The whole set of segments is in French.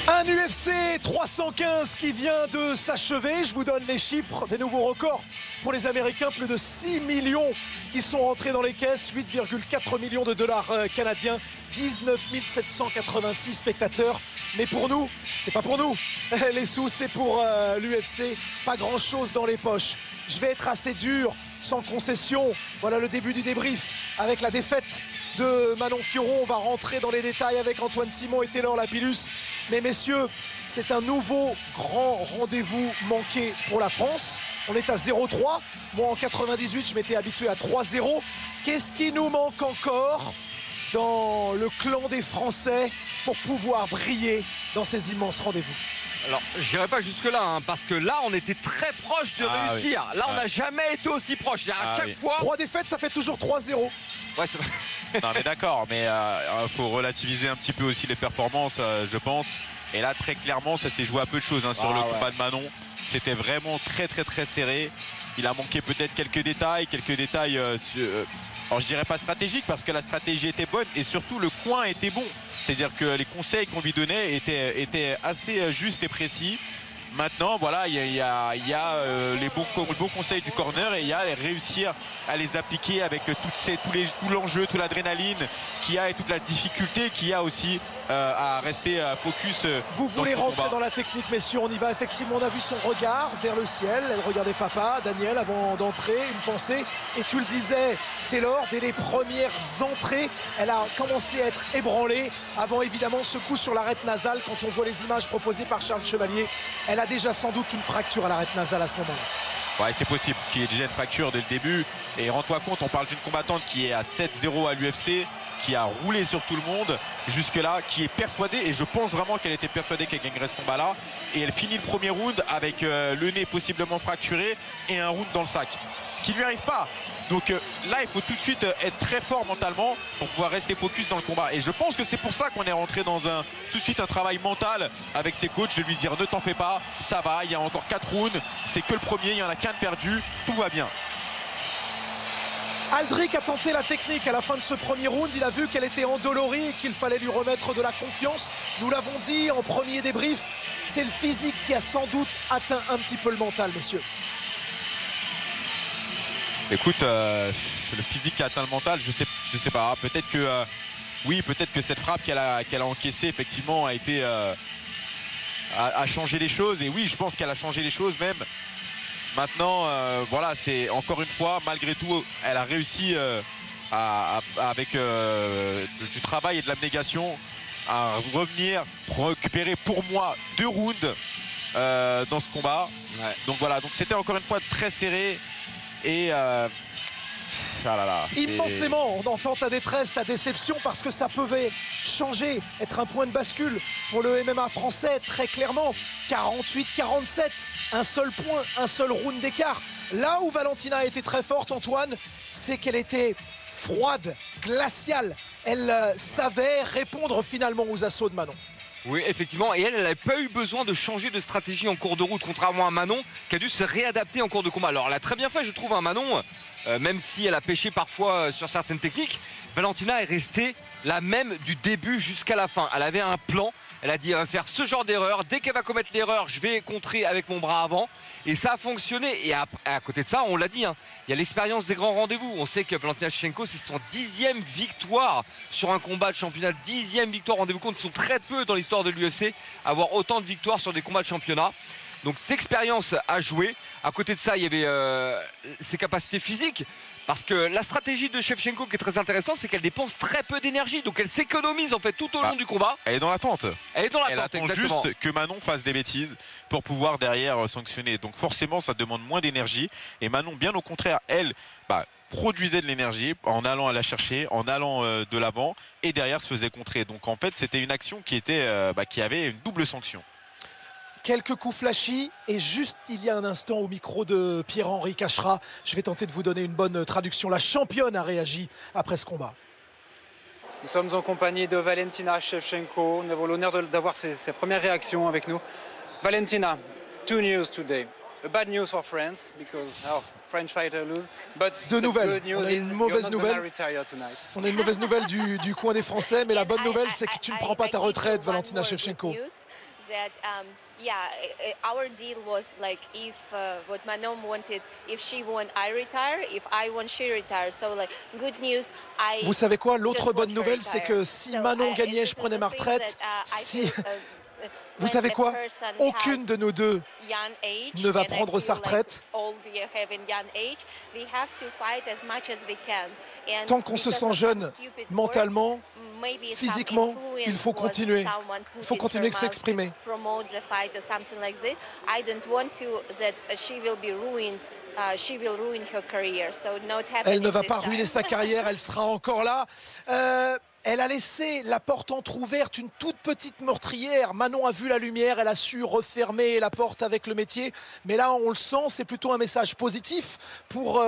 Un UFC 315 qui vient de s'achever. Je vous donne les chiffres des nouveaux records pour les Américains. Plus de 6 millions qui sont rentrés dans les caisses. 8,4 millions de dollars canadiens. 19 786 spectateurs. Mais pour nous, c'est pas pour nous. Les sous, c'est pour l'UFC. Pas grand-chose dans les poches. Je vais être assez dur, sans concession. Voilà le début du débrief avec la défaite de Manon Fiorot. On va rentrer dans les détails avec Antoine Simon et Taylor Lapillus. Mais messieurs, c'est un nouveau grand rendez-vous manqué pour la France. On est à 0-3. Moi, en 98, je m'étais habitué à 3-0. Qu'est-ce qui nous manque encore dans le clan des Français pour pouvoir briller dans ces immenses rendez-vous? Alors, je n'irai pas jusque-là, hein, parce que là, on était très proche de réussir. Oui. Là, on n'a jamais été aussi proche. À chaque fois... 3 défaites, ça fait toujours 3-0. Ouais, c'est vrai. Non mais d'accord, mais faut relativiser un petit peu aussi les performances, je pense. Et là, très clairement, ça s'est joué à peu de choses hein, sur le combat de Manon. C'était vraiment très serré. Il a manqué peut-être quelques détails. Alors je dirais pas stratégique parce que la stratégie était bonne et surtout le coin était bon. C'est-à-dire que les conseils qu'on lui donnait étaient assez justes et précis. Maintenant, voilà, il y a les bons conseils du corner et il y a réussir à les appliquer avec tout l'enjeu, toute l'adrénaline qu'il y a et toute la difficulté qu'il y a aussi à rester focus. Vous voulez rentrer dans la technique, messieurs? On y va effectivement. On a vu son regard vers le ciel. Elle regardait papa, Daniel, avant d'entrer. Une pensée. Et tu le disais, Taylor, dès les premières entrées, elle a commencé à être ébranlée avant évidemment ce coup sur l'arête nasale. Quand on voit les images proposées par Charles Chevalier, elle a déjà sans doute une fracture à l'arête nasale à ce moment-là. Ouais, c'est possible qu'il y ait déjà une fracture dès le début. Et rends-toi compte, on parle d'une combattante qui est à 7-0 à l'UFC, qui a roulé sur tout le monde jusque-là, qui est persuadée, et je pense vraiment qu'elle était persuadée qu'elle gagnerait ce combat-là. Et elle finit le premier round avec le nez possiblement fracturé et un round dans le sac. Ce qui ne lui arrive pas. Donc là, il faut tout de suite être très fort mentalement pour pouvoir rester focus dans le combat. Et je pense que c'est pour ça qu'on est rentré dans tout de suite un travail mental avec ses coachs, de lui dire ne t'en fais pas, ça va, il y a encore 4 rounds, c'est que le premier, il n'y en a qu'un de perdu, tout va bien. Aldric a tenté la technique à la fin de ce premier round. Il a vu qu'elle était endolorie et qu'il fallait lui remettre de la confiance. Nous l'avons dit en premier débrief, c'est le physique qui a sans doute atteint un petit peu le mental, messieurs. Écoute, le physique qui a atteint le mental, je sais pas. Peut-être que oui, peut-être que cette frappe qu'elle a encaissée effectivement a changé les choses. Et oui, je pense qu'elle a changé les choses même. Maintenant, voilà, c'est encore une fois, malgré tout, elle a réussi avec du travail et de l'abnégation à revenir récupérer pour moi 2 rounds dans ce combat. Ouais. Donc voilà, donc c'était encore une fois très serré. Et immensément, on entend ta détresse, ta déception, parce que ça pouvait changer, être un point de bascule pour le MMA français, très clairement. 48-47, un seul point, un seul round d'écart. Là où Valentina a été très forte, Antoine, c'est qu'elle était froide, glaciale. Elle savait répondre finalement aux assauts de Manon. Oui, effectivement, et elle n'avait pas eu besoin de changer de stratégie en cours de route, contrairement à Manon, qui a dû se réadapter en cours de combat. Alors, elle a très bien fait, je trouve, Manon, même si elle a pêché parfois sur certaines techniques. Valentina est restée la même du début jusqu'à la fin. Elle avait un plan, elle a dit elle va faire ce genre d'erreur. Dès qu'elle va commettre l'erreur, je vais contrer avec mon bras avant. Et ça a fonctionné. Et à côté de ça, on l'a dit, hein, il y a l'expérience des grands rendez-vous. On sait que Valentina Shevchenko, c'est son 10e victoire sur un combat de championnat. 10e victoire. Rendez-vous compte, ils sont très peu dans l'histoire de l'UFC à avoir autant de victoires sur des combats de championnat. Donc, cette expérience a joué. À côté de ça, il y avait ses capacités physiques. Parce que la stratégie de Shevchenko qui est très intéressante, c'est qu'elle dépense très peu d'énergie. Donc elle s'économise en fait tout au long du combat. Elle est dans l'attente. Elle est dans l'attente, elle attend juste que Manon fasse des bêtises pour pouvoir derrière sanctionner. Donc forcément, ça demande moins d'énergie. Et Manon, bien au contraire, elle produisait de l'énergie en allant à la chercher, en allant de l'avant et derrière se faisait contrer. Donc en fait, c'était une action qui avait une double sanction. Quelques coups flashy et juste il y a un instant au micro de Pierre-Henri Cachera, je vais tenter de vous donner une bonne traduction. La championne a réagi après ce combat. Nous sommes en compagnie de Valentina Shevchenko. Nous avons l'honneur d'avoir ses premières réactions avec nous. Valentina, 2 news today. A bad news for France because our French fighter lose. But deux nouvelles. On a une mauvaise nouvelle. On a une mauvaise nouvelle du coin des Français, mais la bonne nouvelle c'est que tu ne prends pas ta retraite, Valentina Shevchenko. that our deal was like if what Manon wanted, if she won, I retire. If I won, she retires. So like good news. Vous savez quoi? L'autre just bonne watch her nouvelle, c'est retire. que si So, Manon and gagnait, this je is prenais the ma thing retraite. that, I Si feel, vous when savez a quoi? person Aucune has de nos deux young age, ne va and I prendre sa feel like retraite all we are having young age, we have to fight as much as we can. And tant qu'on se because sent of jeune some stupid mentalement, words, maybe some physiquement, influence il faut was continuer. someone Il faut put in continuer her de mouth s'exprimer. to promote the fight or something like this. I don't want to that she will be ruined. She will ruin her career. So not happening Elle ne va this pas ruiner time. sa carrière, elle sera encore là. Elle a laissé la porte entrouverte, une toute petite meurtrière. Manon a vu la lumière, elle a su refermer la porte avec le métier. Mais là, on le sent, c'est plutôt un message positif pour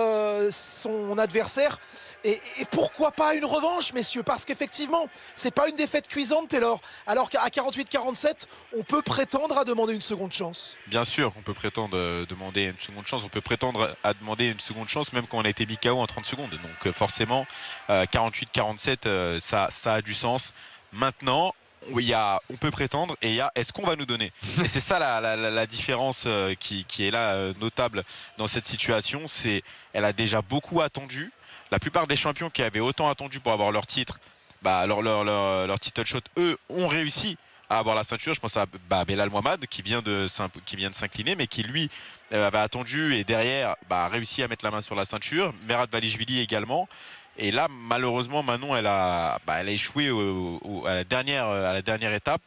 son adversaire. Et pourquoi pas une revanche, messieurs? Parce qu'effectivement, c'est pas une défaite cuisante, Taylor. Alors qu'à 48-47, on peut prétendre à demander une seconde chance. Bien sûr, on peut prétendre demander une seconde chance. On peut prétendre à demander une seconde chance même quand on a été mis KO en 30 secondes. Donc forcément, 48-47, ça a du sens. Maintenant, on peut prétendre et il y a est-ce qu'on va nous donner. Et c'est ça la différence qui est là notable dans cette situation. C'est elle a déjà beaucoup attendu. La plupart des champions qui avaient autant attendu pour avoir leur titre, leur title shot, eux, ont réussi à avoir la ceinture. Je pense à Belal Mohamed qui vient de s'incliner, mais qui lui avait attendu et derrière a réussi à mettre la main sur la ceinture. Merab Dvalishvili également. Et là, malheureusement, Manon, elle a échoué à la dernière étape.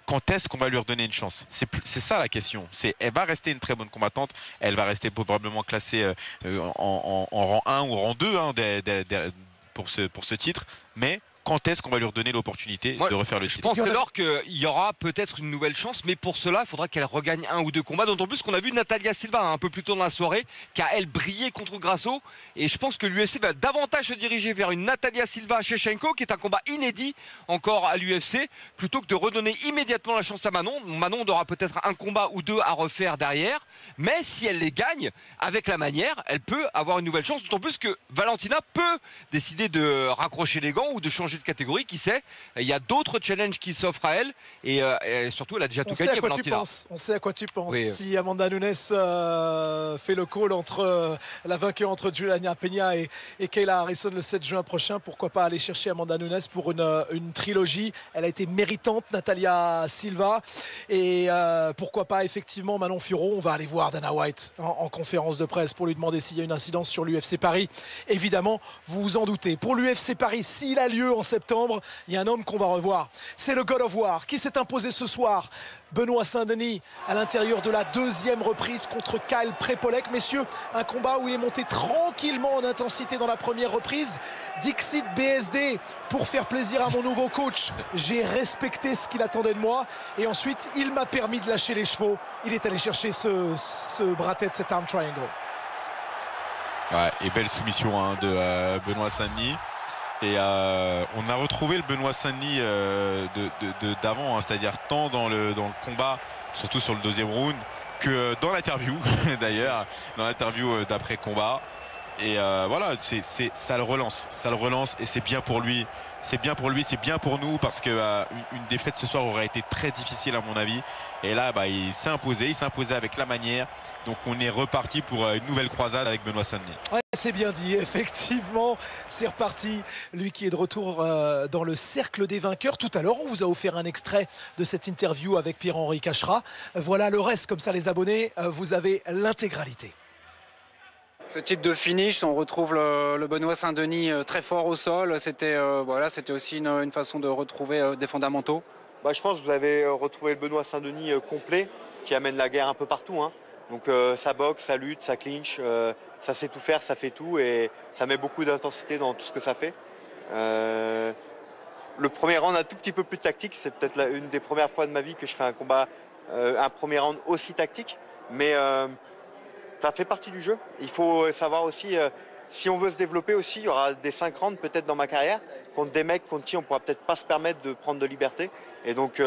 Quand est-ce qu'on va lui redonner une chance? C'est ça la question. Elle va rester une très bonne combattante. Elle va rester probablement classée en rang 1 ou rang 2 pour ce titre. Mais quand est-ce qu'on va lui redonner l'opportunité de refaire le titre? Je pense alors qu'il y aura peut-être une nouvelle chance, mais pour cela, il faudra qu'elle regagne un ou deux combats. D'autant plus qu'on a vu Natalia Silva un peu plus tôt dans la soirée, qui a elle brillé contre Grasso. Et je pense que l'UFC va davantage se diriger vers une Natalia Silva-Shevchenko, qui est un combat inédit encore à l'UFC, plutôt que de redonner immédiatement la chance à Manon. Manon aura peut-être un combat ou deux à refaire derrière, mais si elle les gagne avec la manière, elle peut avoir une nouvelle chance. D'autant plus que Valentina peut décider de raccrocher les gants ou de changer de catégorie, qui sait. Il y a d'autres challenges qui s'offrent à elle et surtout elle a déjà tout gagné, Valentina. On sait à quoi tu penses. Oui. Si Amanda Nunes fait le call entre la vainqueur entre Juliana Peña et Kayla Harrison le 7 juin prochain, pourquoi pas aller chercher Amanda Nunes pour une trilogie. Elle a été méritante, Natalia Silva, et pourquoi pas effectivement Manon Fiorot. On va aller voir Dana White en conférence de presse pour lui demander s'il y a une incidence sur l'UFC Paris. Évidemment, vous vous en doutez. Pour l'UFC Paris, s'il a lieu en septembre, il y a un homme qu'on va revoir. C'est le God of War qui s'est imposé ce soir. Benoît Saint-Denis à l'intérieur de la deuxième reprise contre Kyle Prepolek. Messieurs, un combat où il est monté tranquillement en intensité dans la première reprise. Dixit BSD pour faire plaisir à mon nouveau coach. J'ai respecté ce qu'il attendait de moi. Et ensuite, il m'a permis de lâcher les chevaux. Il est allé chercher ce bras tête, cet arm triangle. Ouais, et belle soumission de Benoît Saint-Denis. Et on a retrouvé le Benoît Saint-Denis d'avant, c'est-à-dire tant dans le combat, surtout sur le deuxième round, que dans l'interview d'ailleurs, dans l'interview d'après combat. Et voilà, ça le relance et c'est bien pour lui. C'est bien pour lui, c'est bien pour nous parce que une défaite ce soir aurait été très difficile à mon avis. Et là, il s'est imposé avec la manière. Donc on est reparti pour une nouvelle croisade avec Benoît Saint-Denis. Ouais, c'est bien dit, effectivement, c'est reparti. Lui qui est de retour dans le cercle des vainqueurs. Tout à l'heure, on vous a offert un extrait de cette interview avec Pierre-Henri Cachera. Voilà le reste, comme ça les abonnés, vous avez l'intégralité. Ce type de finish, on retrouve le Benoît Saint-Denis très fort au sol. C'était aussi une façon de retrouver des fondamentaux. Je pense que vous avez retrouvé le Benoît Saint-Denis complet, qui amène la guerre un peu partout. Donc ça boxe, ça lutte, ça clinche, ça sait tout faire, ça fait tout et ça met beaucoup d'intensité dans tout ce que ça fait. Le premier round un tout petit peu plus tactique, c'est peut-être une des premières fois de ma vie que je fais un combat, un premier round aussi tactique, mais ça fait partie du jeu. Il faut savoir aussi, si on veut se développer aussi, il y aura des 5 rounds peut-être dans ma carrière, contre des mecs contre qui on ne pourra peut-être pas se permettre de prendre de liberté. Et donc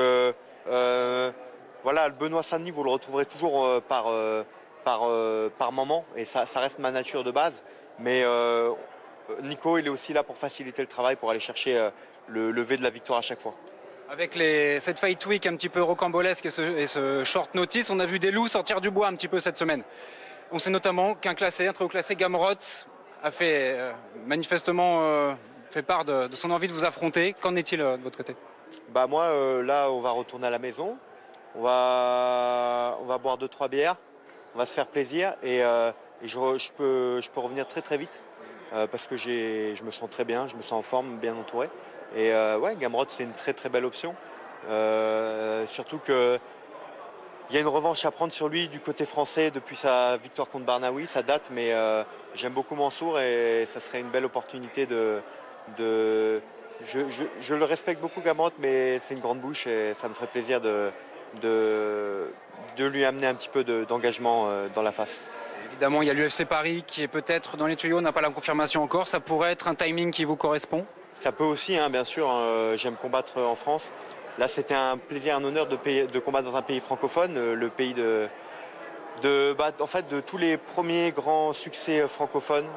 voilà, le Benoît Saint-Denis, vous le retrouverez toujours par moment, et ça reste ma nature de base. Mais Nico, il est aussi là pour faciliter le travail, pour aller chercher le lever de la victoire à chaque fois. Avec cette fight week un petit peu rocambolesque et ce short notice, on a vu des loups sortir du bois un petit peu cette semaine. On sait notamment qu'un très haut classé, Gamrot, a fait manifestement fait part de son envie de vous affronter. Qu'en est-il de votre côté? Bah moi, là, on va retourner à la maison. On va boire 2-3 bières. On va se faire plaisir et je peux revenir très très vite parce que je me sens très bien, je me sens en forme, bien entouré. Et ouais, Gamrot, c'est une très très belle option. Surtout qu'il y a une revanche à prendre sur lui du côté français depuis sa victoire contre Barnaoui. Ça date, mais j'aime beaucoup Mansour et ça serait une belle opportunité je le respecte beaucoup, Gamrot, mais c'est une grande bouche et ça me ferait plaisir de lui amener un petit peu d'engagement dans la face. Évidemment, il y a l'UFC Paris qui est peut-être dans les tuyaux, n'a pas la confirmation encore. Ça pourrait être un timing qui vous correspond? Ça peut aussi, hein, bien sûr. J'aime combattre en France. Là, c'était un plaisir, un honneur de combattre dans un pays francophone, le pays en fait, de tous les premiers grands succès francophones.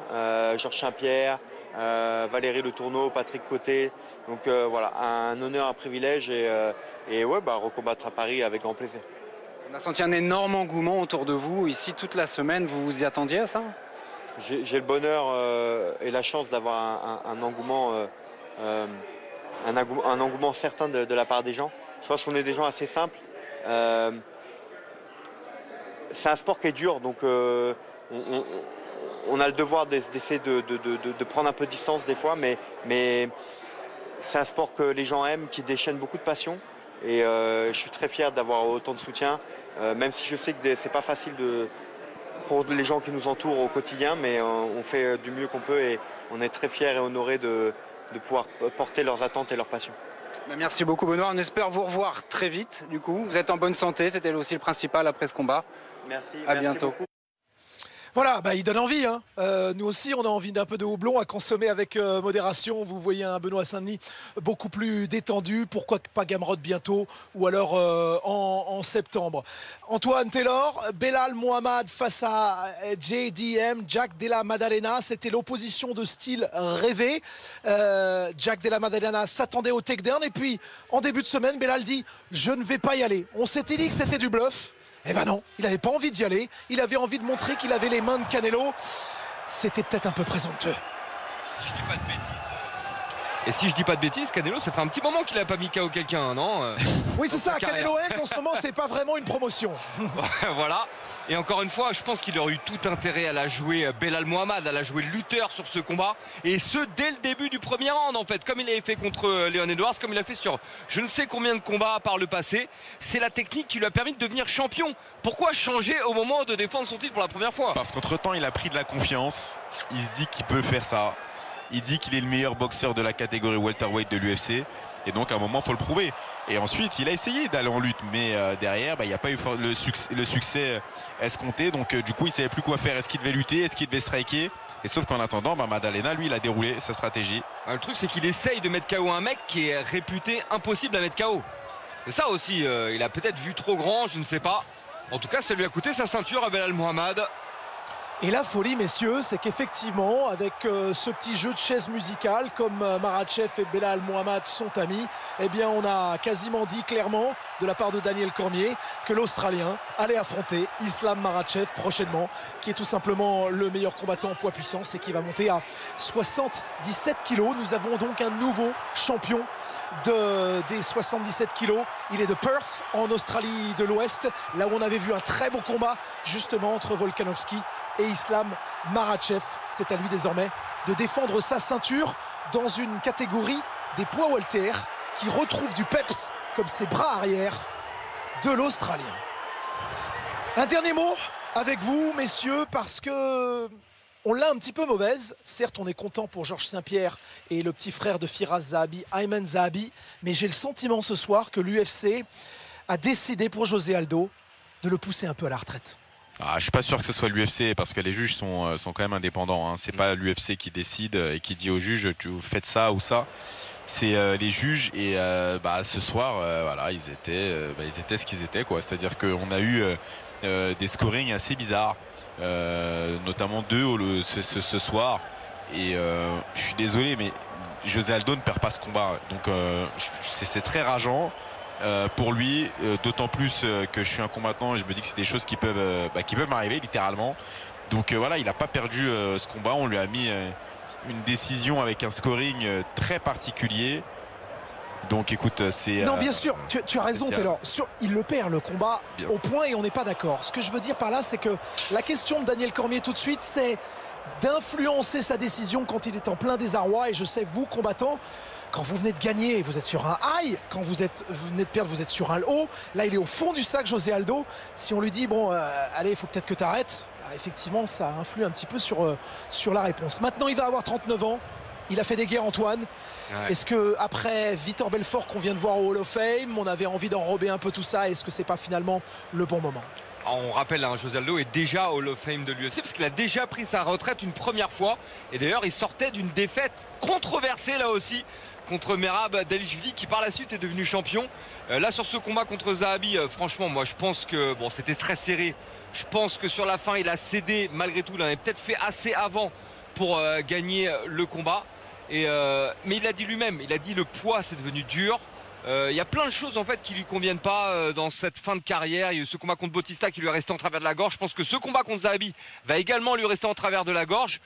Georges Saint-Pierre, Valérie Le Tourneau, Patrick Côté. Donc voilà, un honneur, un privilège et ouais, recombattre à Paris avec grand plaisir. On a senti un énorme engouement autour de vous ici toute la semaine. Vous vous y attendiez à ça? J'ai le bonheur et la chance d'avoir un engouement certain de la part des gens. Je pense qu'on est des gens assez simples. C'est un sport qui est dur, donc on a le devoir d'essayer de prendre un peu de distance des fois, mais c'est un sport que les gens aiment, qui déchaîne beaucoup de passion. Et je suis très fier d'avoir autant de soutien, même si je sais que c'est pas facile pour les gens qui nous entourent au quotidien, mais on fait du mieux qu'on peut et on est très fiers et honorés de pouvoir porter leurs attentes et leurs passions. Merci beaucoup, Benoît. On espère vous revoir très vite. Du coup, vous êtes en bonne santé, c'était aussi le principal après ce combat. Merci. À bientôt. Beaucoup. Voilà, il donne envie. Hein. Nous aussi, on a envie d'un peu de houblon à consommer avec modération. Vous voyez un Benoît Saint-Denis beaucoup plus détendu. Pourquoi pas Gamrot bientôt ou alors en septembre. Antoine Taylor, Belal Mohamed face à JDM, Jack Della Maddalena. C'était l'opposition de style rêvé. Jack Della Maddalena s'attendait au takedown. Et puis, en début de semaine, Belal dit « Je ne vais pas y aller ». On s'était dit que c'était du bluff. Eh ben non, il n'avait pas envie d'y aller. Il avait envie de montrer qu'il avait les mains de Canelo. C'était peut-être un peu présomptueux. Si je dis pas de bêtises. Et si je dis pas de bêtises, Canelo, ça fait un petit moment qu'il a pas mis KO quelqu'un, non? Oui, c'est ça. Canelo Henk, en ce moment, c'est pas vraiment une promotion. Voilà. Et encore une fois, je pense qu'il aurait eu tout intérêt à la jouer Belal Mohamed, à la jouer lutteur sur ce combat. Et ce, dès le début du premier round, en fait. Comme il avait fait contre Leon Edwards, comme il a fait sur je ne sais combien de combats par le passé. C'est la technique qui lui a permis de devenir champion. Pourquoi changer au moment de défendre son titre pour la première fois? Parce qu'entre-temps, il a pris de la confiance. Il se dit qu'il peut faire ça. Il dit qu'il est le meilleur boxeur de la catégorie welterweight de l'UFC. Et donc à un moment il faut le prouver. Et ensuite il a essayé d'aller en lutte, mais derrière il n'y a pas eu le succès escompté. Donc du coup il savait plus quoi faire. Est-ce qu'il devait lutter, est-ce qu'il devait striker? Et sauf qu'en attendant Maddalena lui il a déroulé sa stratégie. Le truc c'est qu'il essaye de mettre KO un mec qui est réputé impossible à mettre KO. C'est ça aussi, il a peut-être vu trop grand, je ne sais pas. En tout cas ça lui a coûté sa ceinture à Belal Mohamed. Et la folie, messieurs, c'est qu'effectivement, avec ce petit jeu de chaise musicale, comme Makhachev et Belal Mohamed sont amis, eh bien, on a quasiment dit clairement, de la part de Daniel Cormier, que l'Australien allait affronter Islam Makhachev prochainement, qui est tout simplement le meilleur combattant en poids puissance et qui va monter à 77 kilos. Nous avons donc un nouveau champion des 77 kilos. Il est de Perth en Australie de l'Ouest, là où on avait vu un très beau combat justement entre Volkanovski et Islam Makhachev. C'est à lui désormais de défendre sa ceinture dans une catégorie des poids welter qui retrouve du peps comme ses bras arrière de l'Australien. Un dernier mot avec vous, messieurs, parce que on l'a un petit peu mauvaise. Certes, on est content pour Georges Saint-Pierre et le petit frère de Firas Zahabi, Ayman Zahabi, mais j'ai le sentiment ce soir que l'UFC a décidé pour José Aldo de le pousser un peu à la retraite. Je ne suis pas sûr que ce soit l'UFC parce que les juges sont quand même indépendants. Hein. C'est pas l'UFC qui décide et qui dit aux juges vous faites ça ou ça. C'est les juges et ce soir voilà, ils étaient ce qu'ils étaient quoi. C'est-à-dire qu'on a eu des scorings assez bizarres. Notamment 2 ce soir et je suis désolé mais José Aldo ne perd pas ce combat. Donc c'est très rageant pour lui, d'autant plus que je suis un combattant et je me dis que c'est des choses qui peuvent m'arriver littéralement. Donc voilà, il n'a pas perdu ce combat. On lui a mis une décision avec un scoring très particulier. Donc écoute, c'est... Non, bien sûr, tu as raison Taylor. Il le perd le combat bien au point et on n'est pas d'accord. Ce que je veux dire par là, c'est que la question de Daniel Cormier tout de suite, c'est d'influencer sa décision quand il est en plein désarroi. Et je sais, vous, combattants, quand vous venez de gagner, vous êtes sur un high. Quand vous venez de perdre, vous êtes sur un low. Là, il est au fond du sac, José Aldo. Si on lui dit, bon, allez, il faut peut-être que tu arrêtes, effectivement, ça influe un petit peu sur la réponse. Maintenant, il va avoir 39 ans. Il a fait des guerres, Antoine. Ouais. Est-ce que après Vitor Belfort qu'on vient de voir au Hall of Fame, on avait envie d'enrober un peu tout ça? Est-ce que c'est pas finalement le bon moment? On rappelle, José Aldo est déjà au Hall of Fame de l'UFC parce qu'il a déjà pris sa retraite une première fois. Et d'ailleurs, il sortait d'une défaite controversée là aussi contre Merab Dvalishvili qui par la suite est devenu champion. Là, sur ce combat contre Zahabi, franchement, moi je pense que bon, c'était très serré. Je pense que sur la fin, il a cédé malgré tout. Il en avait peut-être fait assez avant pour gagner le combat. Mais il a dit lui-même, il a dit le poids c'est devenu dur. Il y a plein de choses en fait qui lui conviennent pas dans cette fin de carrière. Il y a eu ce combat contre Bautista qui lui est resté en travers de la gorge. Je pense que ce combat contre Zahabi va également lui rester en travers de la gorge.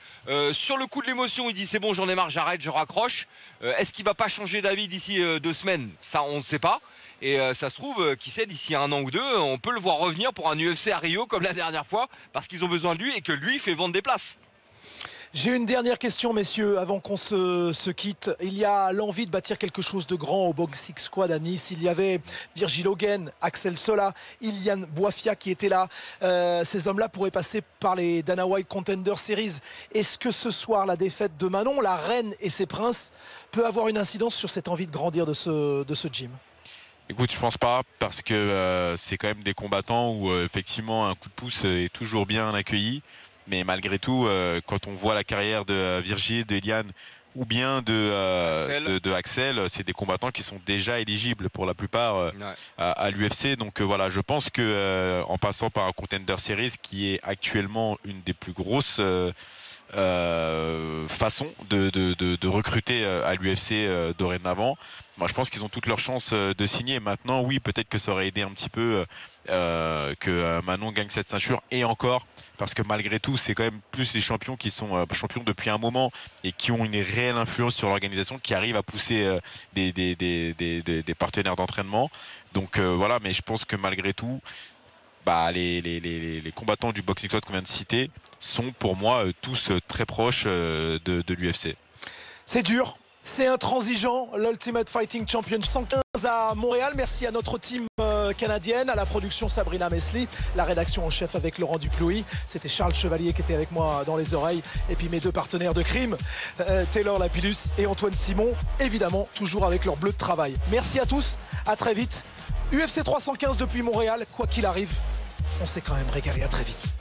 Sur le coup de l'émotion, il dit c'est bon, j'en ai marre, j'arrête, je raccroche. Est-ce qu'il va pas changer d'avis d'ici 2 semaines? Ça, on ne sait pas. Et ça se trouve, qui sait, d'ici 1 an ou 2, on peut le voir revenir pour un UFC à Rio comme la dernière fois parce qu'ils ont besoin de lui et que lui fait vendre des places. J'ai une dernière question, messieurs, avant qu'on se quitte. Il y a l'envie de bâtir quelque chose de grand au Boxing Squad à Nice. Il y avait Virgil Hogan, Axel Sola, Ilian Boafia qui étaient là. Ces hommes-là pourraient passer par les Dana White Contender Series. Est-ce que ce soir, la défaite de Manon, la reine et ses princes, peut avoir une incidence sur cette envie de grandir de ce gym? Écoute, je pense pas parce que c'est quand même des combattants où effectivement un coup de pouce est toujours bien accueilli. Mais malgré tout, quand on voit la carrière de Virgil, de Ilian ou bien de Axel, c'est des combattants qui sont déjà éligibles pour la plupart à l'UFC. Donc voilà, je pense que en passant par un Contender Series qui est actuellement une des plus grosses façons de recruter à l'UFC dorénavant, moi je pense qu'ils ont toutes leurs chances de signer. Maintenant, oui, peut-être que ça aurait aidé un petit peu que Manon gagne cette ceinture et encore. Parce que malgré tout, c'est quand même plus les champions qui sont champions depuis un moment et qui ont une réelle influence sur l'organisation, qui arrivent à pousser des partenaires d'entraînement. Donc voilà, mais je pense que malgré tout, les combattants du Boxing Squad qu'on vient de citer sont pour moi tous très proches de l'UFC. C'est dur. C'est intransigeant, l'Ultimate Fighting Champion 115 à Montréal. Merci à notre team canadienne, à la production Sabrina Mesli, la rédaction en chef avec Laurent Duplouy. C'était Charles Chevalier qui était avec moi dans les oreilles. Et puis mes 2 partenaires de crime, Taylor Lapillus et Antoine Simon, évidemment toujours avec leur bleu de travail. Merci à tous, à très vite. UFC 315 depuis Montréal, quoi qu'il arrive, on s'est quand même régalé, à très vite.